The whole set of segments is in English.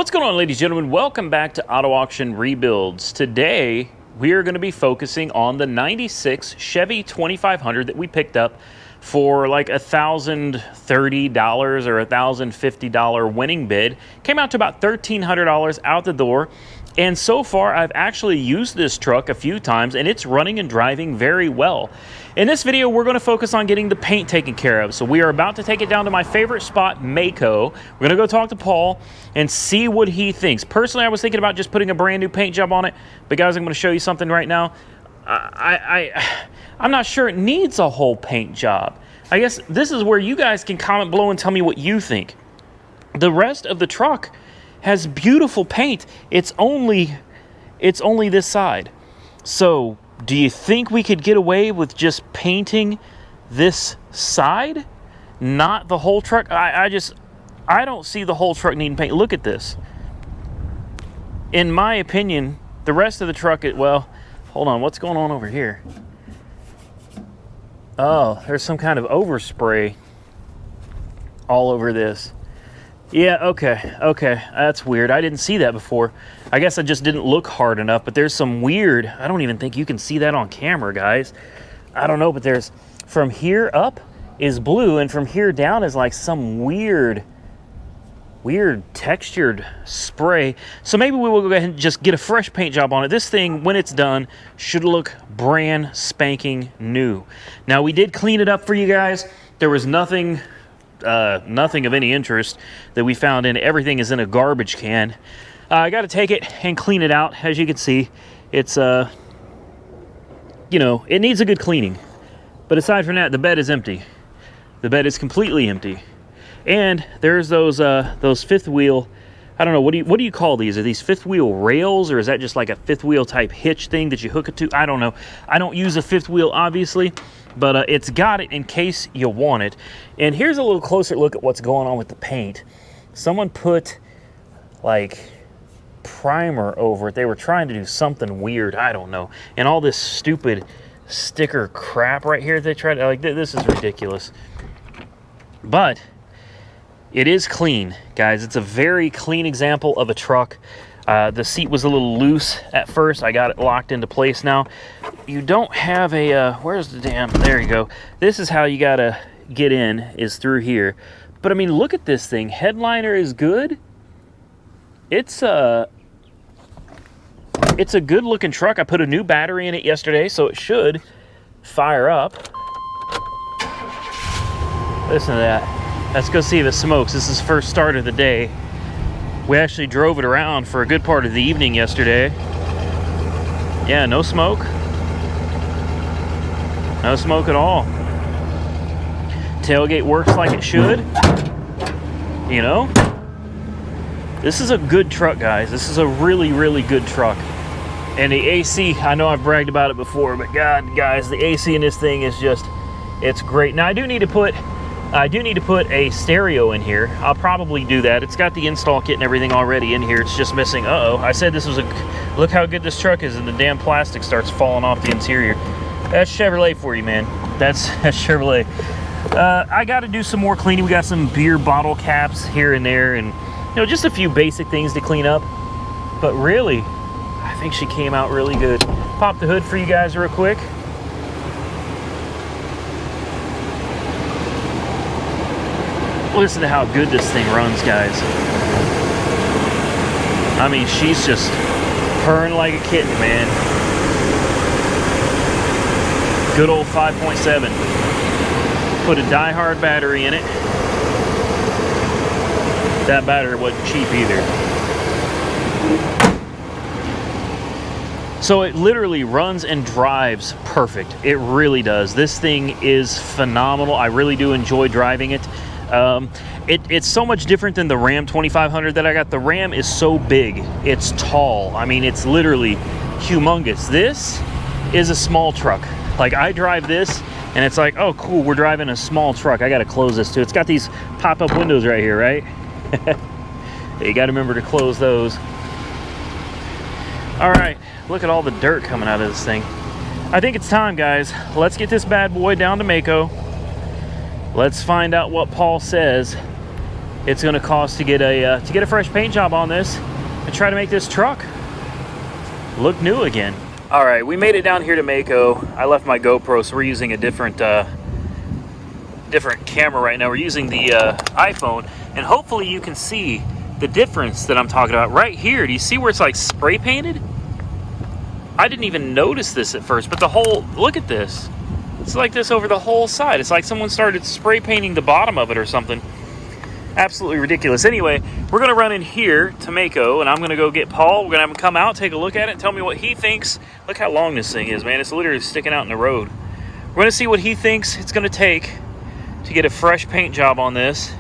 What's going on, ladies and gentlemen? Welcome back to Auto Auction Rebuilds. Today, we are going to be focusing on the 96 Chevy 2500 that we picked up for like $1,030 or $1,050 winning bid. Came out to about $1,300 out the door. And so far, I've actually used this truck a few times, and it's running and driving very well. In this video, we're going to focus on getting the paint taken care of. So we are about to take it down to my favorite spot, Maaco. We're going to go talk to Paul and see what he thinks. Personally, I was thinking about just putting a brand new paint job on it. But guys, I'm going to show you something right now. I'm not sure it needs a whole paint job. I guess this is where you guys can comment below and tell me what you think. The rest of the truck has beautiful paint. It's only this side. So do you think we could get away with just painting this side, not the whole truck? I don't see the whole truck needing paint. Look at this. In my opinion, the rest of the truck, well, hold on, what's going on over here? Oh, there's some kind of overspray all over this. Yeah, okay, that's weird. I didn't see that before. I guess I just didn't look hard enough, but there's some weird, I don't even think you can see that on camera, guys. I don't know, but there's, from here up is blue, and from here down is like some weird textured spray. So maybe we will go ahead and just get a fresh paint job on it. This thing, when it's done, should look brand spanking new. Now, we did clean it up for you guys. There was nothing of any interest that we found in it. Everything is in a garbage can. I got to take it and clean it out. As you can see, it's you know, it needs a good cleaning. But aside from that, the bed is empty. The bed is completely empty. And there's those fifth wheel, I don't know, what do you call these? Are these fifth wheel rails, or is that just like a fifth wheel type hitch thing that you hook it to? I don't know. I don't use a fifth wheel, obviously, but it's got it in case you want it. And here's a little closer look at what's going on with the paint. Someone put like primer over it. They were trying to do something weird, I don't know. And all this stupid sticker crap right here, they tried to, like, this is ridiculous. But it is clean, guys. It's a very clean example of a truck. The seat was a little loose at first. I got it locked into place now. You don't have a, where's the damn, there you go. This is how you gotta get in, is through here. But I mean, look at this thing. Headliner is good. It's a good looking truck. I put a new battery in it yesterday, so it should fire up. Listen to that. Let's go see if it smokes. This is the first start of the day. We actually drove it around for a good part of the evening yesterday. Yeah, no smoke. No smoke at all. Tailgate works like it should. You know? This is a good truck, guys. This is a really, really good truck. And the AC, I know I've bragged about it before, but God, guys, the AC in this thing is just, it's great. Now, I do need to put a stereo in here. I'll probably do that. It's got the install kit and everything already in here. It's just missing, I said this was look how good this truck is, and the damn plastic starts falling off the interior. That's Chevrolet for you, man. That's Chevrolet. I got to do some more cleaning. We got some beer bottle caps here and there, and you know, just a few basic things to clean up. But really, I think she came out really good. Pop the hood for you guys real quick. Listen to how good this thing runs, guys. I mean, she's just purring like a kitten, man. Good old 5.7. Put a die-hard battery in it. That battery wasn't cheap either. So it literally runs and drives perfect. It really does. This thing is phenomenal. I really do enjoy driving it. It's so much different than the Ram 2500 that I got. The Ram is so big. It's tall. I mean, it's literally humongous. This is a small truck. Like, I drive this, and it's like, oh, cool, we're driving a small truck. I got to close this, too. It's got these pop-up windows right here, right? You got to remember to close those. All right, look at all the dirt coming out of this thing. I think it's time, guys. Let's get this bad boy down to Maaco. Let's find out what Paul says it's going to cost to get a fresh paint job on this and try to make this truck look new again. All right, we made it down here to Maaco. I left my GoPro, so we're using a different camera right now. We're using the iPhone, and hopefully you can see the difference that I'm talking about right here. Do you see where it's like spray painted? I didn't even notice this at first, but the whole, look at this. It's like this over the whole side. It's like someone started spray painting the bottom of it or something. Absolutely ridiculous. Anyway, we're going to run in here to Maaco, and I'm going to go get Paul. We're going to have him come out, take a look at it, and tell me what he thinks. Look how long this thing is, man. It's literally sticking out in the road. We're going to see what he thinks it's going to take to get a fresh paint job on this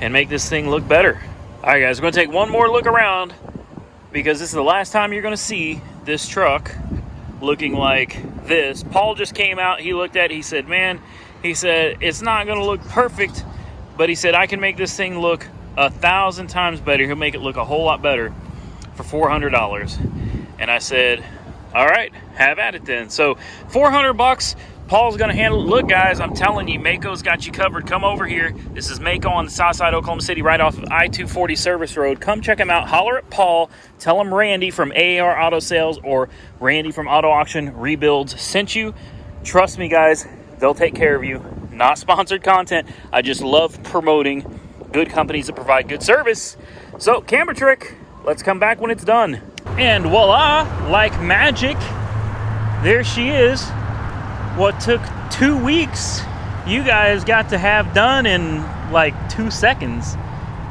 and make this thing look better. All right, guys, we're going to take one more look around because this is the last time you're going to see this truck looking like this. Paul just came out. He looked at it. He said, man, he said, it's not going to look perfect, but he said, I can make this thing look 1,000 times better. He'll make it look a whole lot better for $400. And I said, all right, have at it then. So $400, Paul's gonna handle it. Look, guys, I'm telling you, Maaco's got you covered. Come over here. This is Maaco on the south side of Oklahoma City, right off of I-240 Service Road. Come check him out. Holler at Paul. Tell him Randy from AAR Auto Sales or Randy from Auto Auction Rebuilds sent you. Trust me, guys, they'll take care of you. Not sponsored content. I just love promoting good companies that provide good service. So, camera trick. Let's come back when it's done. And voila, like magic, there she is. What took 2 weeks, you guys got to have done in like 2 seconds.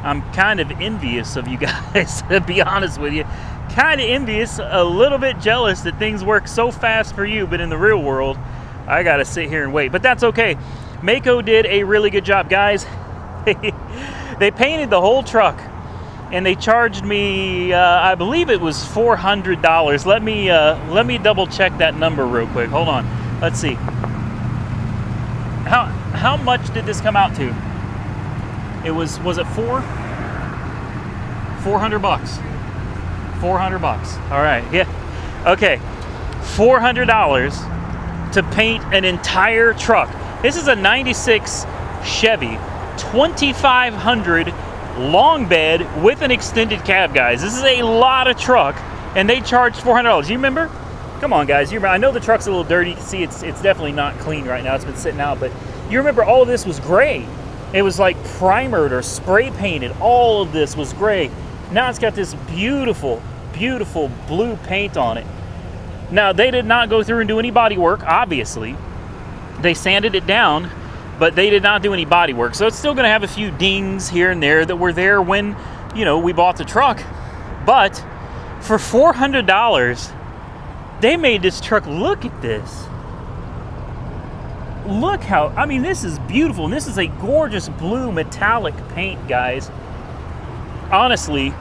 I'm kind of envious of you guys, to be honest with you. Kind of envious, a little bit jealous that things work so fast for you, but in the real world, I gotta sit here and wait. But that's okay. Maaco did a really good job, guys. They painted the whole truck, and they charged me, I believe it was $400. Let me double check that number real quick. Hold on. Let's see. How much did this come out to? It was it $400? $400. All right. Yeah. Okay. $400 to paint an entire truck. This is a 96 Chevy 2500 long bed with an extended cab, guys. This is a lot of truck, and they charged $400. You remember? Come on, guys. You remember? I know the truck's a little dirty. You can see it's definitely not clean right now. It's been sitting out, but you remember all of this was gray. It was like primered or spray painted. All of this was gray. Now it's got this beautiful, beautiful blue paint on it. Now, they did not go through and do any body work, obviously. They sanded it down, but they did not do any body work. So it's still going to have a few dings here and there that were there when, you know, we bought the truck. But for $400, they made this truck. Look at this. Look how, I mean, this is beautiful. And this is a gorgeous blue metallic paint, guys. Honestly,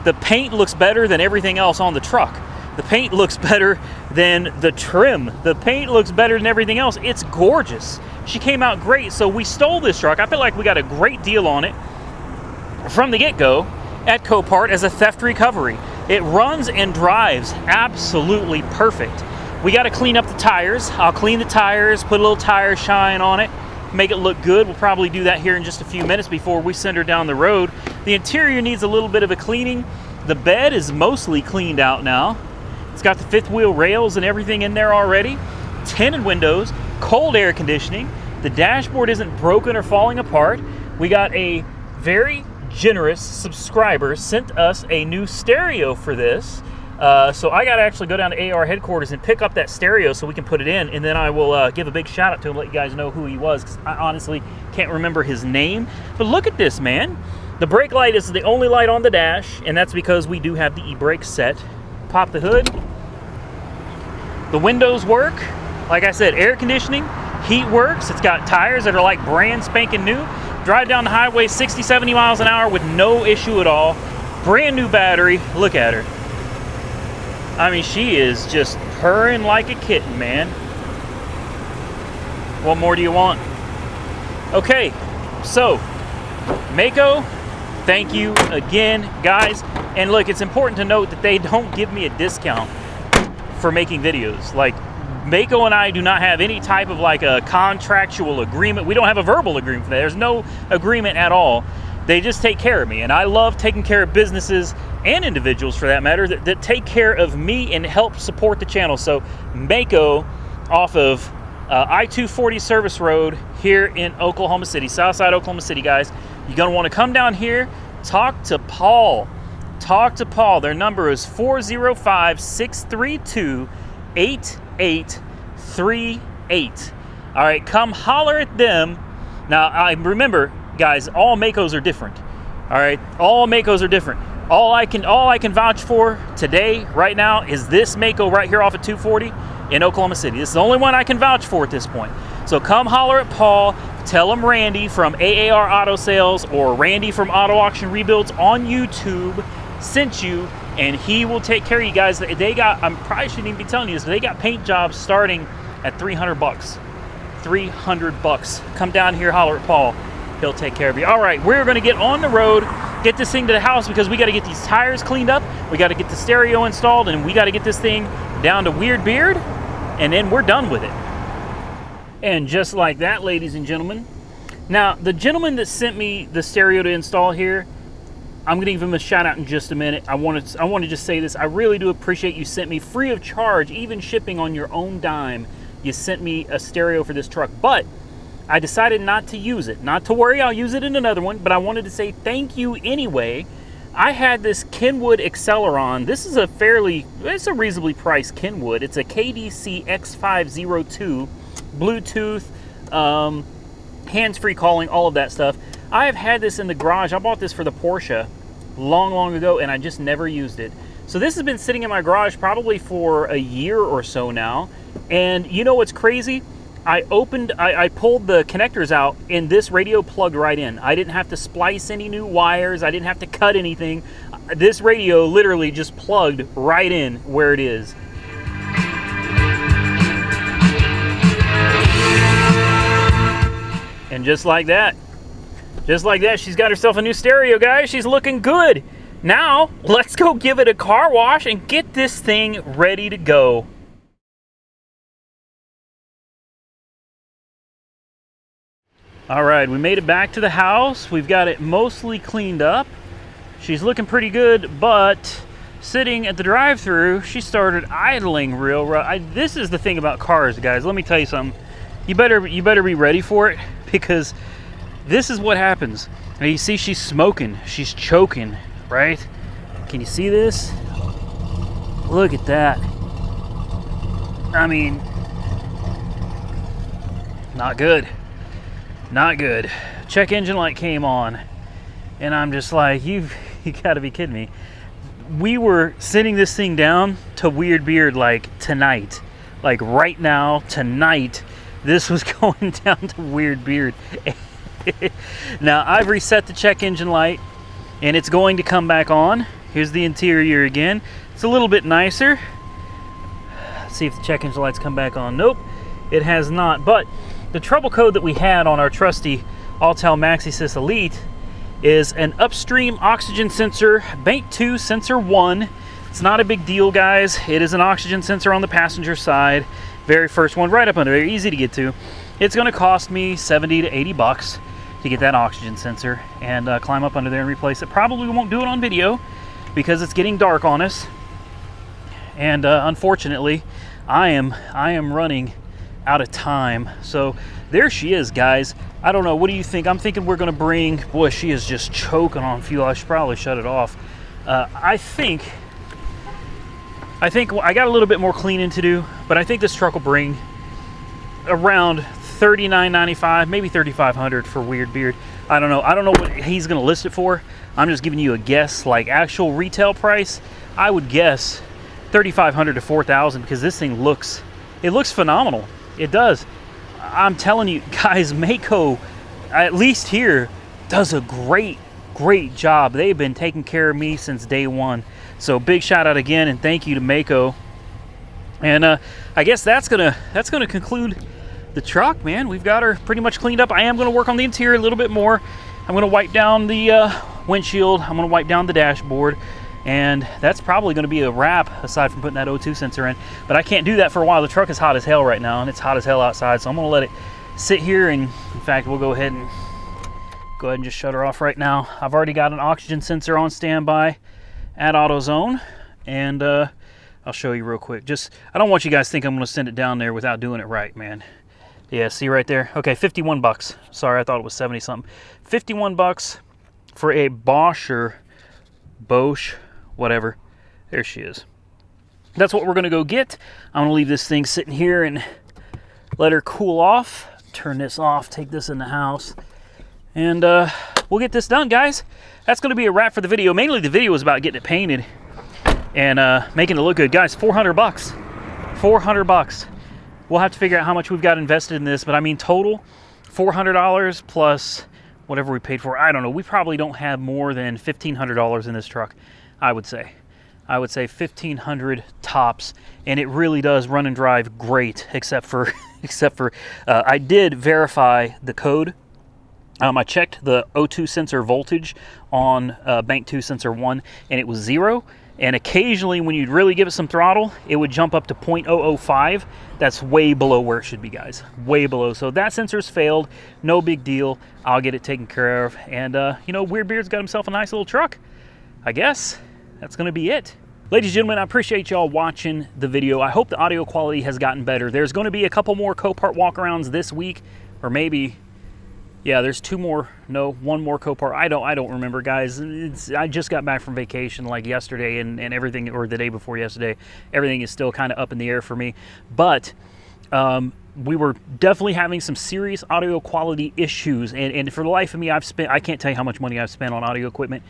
the paint looks better than everything else on the truck. The paint looks better than the trim. The paint looks better than everything else. It's gorgeous. She came out great. So we stole this truck. I feel like we got a great deal on it from the get-go at Copart as a theft recovery. It runs and drives absolutely perfect. We got to clean up the tires. I'll clean the tires, put a little tire shine on it, make it look good. We'll probably do that here in just a few minutes before we send her down the road. The interior needs a little bit of a cleaning. The bed is mostly cleaned out now. It's got the fifth wheel rails and everything in there already. Tinted windows, cold air conditioning. The dashboard isn't broken or falling apart. We got a very generous subscriber sent us a new stereo for this. So I got to actually go down to AR headquarters and pick up that stereo so we can put it in, and then I will give a big shout out to him, let you guys know who he was, because I honestly can't remember his name. But look at this, man. The brake light is the only light on the dash, and that's because we do have the e-brake set. Pop the hood. The windows work. Like I said, air conditioning, heat works. It's got tires that are like brand spanking new. Drive down the highway 60, 70 miles an hour with no issue at all. Brand new battery. Look at her. I mean, she is just purring like a kitten, man. What more do you want? Okay, so Maaco, thank you again, guys. And look, it's important to note that they don't give me a discount for making videos. Like, Maaco and I do not have any type of like a contractual agreement. We don't have a verbal agreement for that. There's no agreement at all. they just take care of me. And I love taking care of businesses and individuals, for that matter, that take care of me and help support the channel. So Maaco off of I-240 Service Road here in Oklahoma City, Southside Oklahoma City, guys. You're going to want to come down here, talk to Paul. Talk to Paul. Their number is 405-632-8838. All right, come holler at them. Now, I remember, guys, all Maacos are different. All right, all Maacos are different. All I can vouch for today, right now, is this Maaco right here off of 240 in Oklahoma City. This is the only one I can vouch for at this point. So come holler at Paul. Tell him Randy from AAR Auto Sales or Randy from Auto Auction Rebuilds on YouTube sent you, and he will take care of you guys. They got, I probably shouldn't even be telling you this, but they got paint jobs starting at 300 bucks. 300 bucks. Come down here, holler at Paul. He'll take care of you. All right, we're going to get on the road, get this thing to the house, because we got to get these tires cleaned up, we got to get the stereo installed, and we got to get this thing down to Weird Beard, and then we're done with it. And just like that, ladies and gentlemen. Now, the gentleman that sent me the stereo to install here, I'm going to give him a shout out in just a minute. I want to just say this. I really do appreciate you sent me free of charge, even shipping on your own dime. You sent me a stereo for this truck, but I decided not to use it. Not to worry, I'll use it in another one, but I wanted to say thank you anyway. I had this Kenwood Acceleron. This is it's a reasonably priced Kenwood. It's a KDC X502, Bluetooth, hands-free calling, all of that stuff. I have had this in the garage. I bought this for the Porsche long ago, and I just never used it. So this has been sitting in my garage probably for a year or so now. And you know what's crazy? I pulled the connectors out, and this radio plugged right in. I didn't have to splice any new wires. I didn't have to cut anything. This radio literally just plugged right in where it is. And just like that, she's got herself a new stereo, guys. She's looking good. Now, let's go give it a car wash and get this thing ready to go. All right, we made it back to the house. We've got it mostly cleaned up. She's looking pretty good, but sitting at the drive-thru, she started idling real rough. This is the thing about cars, guys. Let me tell you something. You better be ready for it, because this is what happens. Now, you see she's smoking. She's choking, right? Can you see this? Look at that. I mean, not good. Not good. Check engine light came on, and I'm just like, you gotta be kidding me. We were sending this thing down to Weird Beard like tonight. Like right now, tonight, this was going down to Weird Beard. Now, I've reset the check engine light, and it's going to come back on. Here's the interior again. It's a little bit nicer. Let's see if the check engine lights come back on. Nope, it has not. But the trouble code that we had on our trusty Autel MaxiSys Elite is an upstream oxygen sensor, bank 2, sensor 1. It's not a big deal, guys. It is an oxygen sensor on the passenger side. Very first one, right up under there, easy to get to. It's going to cost me 70 to 80 bucks to get that oxygen sensor and climb up under there and replace it. Probably won't do it on video because it's getting dark on us. And unfortunately, I am running out of time. So there she is, guys. I don't know, what do you think? I'm thinking we're gonna bring, boy, she is just choking on fuel. I should probably shut it off. I think I got a little bit more cleaning to do, but I think this truck will bring around $39.95, maybe $3,500 for Weird Beard. I don't know what he's gonna list it for. I'm just giving you a guess. Like actual retail price, I would guess $3,500 to $4,000, because this thing looks phenomenal. It does. I'm telling you guys, Maaco, at least here, does a great job. They've been taking care of me since day one. So big shout out again, and thank you to Maaco. And I guess that's gonna conclude the truck, man. We've got her pretty much cleaned up. I am gonna work on the interior a little bit more. I'm gonna wipe down the windshield. I'm gonna wipe down the dashboard. And that's probably going to be a wrap, aside from putting that O2 sensor in. But I can't do that for a while. The truck is hot as hell right now, and it's hot as hell outside. So I'm going to let it sit here, and in fact, we'll go ahead and Go ahead and just shut her off right now. I've already got an oxygen sensor on standby at AutoZone, and I'll show you real quick. Just, I don't want you guys to think I'm going to send it down there without doing it right, man. Yeah, see right there? Okay, 51 bucks. Sorry, I thought it was 70 something. 51 bucks for a Bosch or Bosch, whatever. There she is. That's what we're going to go get. I'm going to leave this thing sitting here and let her cool off. Turn this off, take this in the house, and we'll get this done, guys. That's going to be a wrap for the video. Mainly the video was about getting it painted and making it look good. Guys, 400 bucks. 400 bucks. We'll have to figure out how much we've got invested in this, but I mean total, $400 plus whatever we paid for. I don't know. We probably don't have more than $1,500 in this truck, I would say. I would say 1,500 tops, and it really does run and drive great, except for I did verify the code. I checked the O2 sensor voltage on bank 2 sensor 1, and it was 0. And occasionally, when you'd really give it some throttle, it would jump up to 0.005. That's way below where it should be, guys. Way below. So that sensor's failed. No big deal. I'll get it taken care of. And, you know, Weird Beard's got himself a nice little truck. I guess that's going to be it. Ladies and gentlemen, I appreciate y'all watching the video. I hope the audio quality has gotten better. There's going to be a couple more Copart walkarounds this week, or maybe... yeah, there's two more. No, one more Copart. I don't remember, guys. I just got back from vacation like yesterday and everything, or the day before yesterday. Everything is still kind of up in the air for me. But we were definitely having some serious audio quality issues. And for the life of me, I can't tell you how much money I've spent on audio equipment.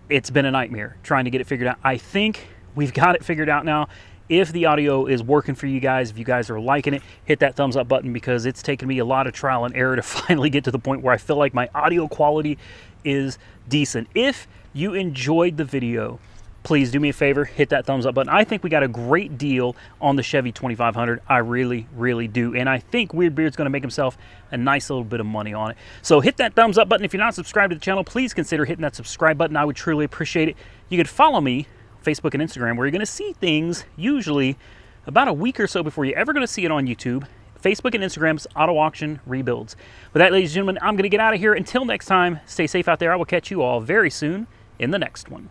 It's been a nightmare trying to get it figured out. I think we've got it figured out now. If the audio is working for you guys, if you guys are liking it, hit that thumbs up button, because it's taken me a lot of trial and error to finally get to the point where I feel like my audio quality is decent. If you enjoyed the video, please do me a favor, hit that thumbs up button. I think we got a great deal on the Chevy 2500. I really, really do. And I think Weird Beard's going to make himself a nice little bit of money on it. So hit that thumbs up button. If you're not subscribed to the channel, please consider hitting that subscribe button. I would truly appreciate it. You could follow me Facebook and Instagram, where you're going to see things usually about a week or so before you're ever going to see it on YouTube. Facebook and Instagram's auto auction rebuilds. With that, ladies and gentlemen, I'm going to get out of here. Until next time, stay safe out there. I will catch you all very soon in the next one.